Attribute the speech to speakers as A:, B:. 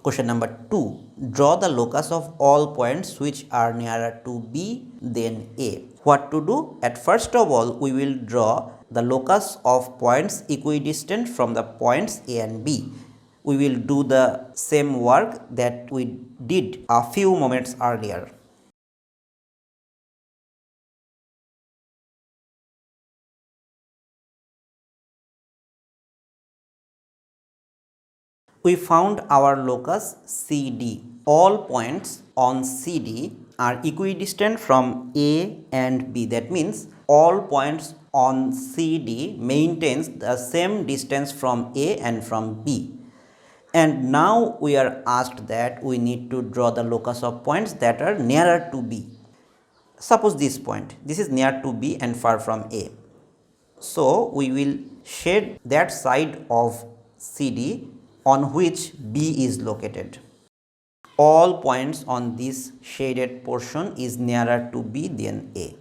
A: Question number 2. Draw the locus of all points which are nearer to B than A. What to do? At first of all, we will draw the locus of points equidistant from the points A and B. We will do the same work that we did a few moments earlier. We found our locus CD. All points on CD are equidistant from A and B. That means all points on CD maintains the same distance from A and from B. And now we are asked that we need to draw the locus of points that are nearer to B. Suppose this point, this is near to B and far from A. So we will shade that side of CD on which B is located. All points on this shaded portion is nearer to B than A.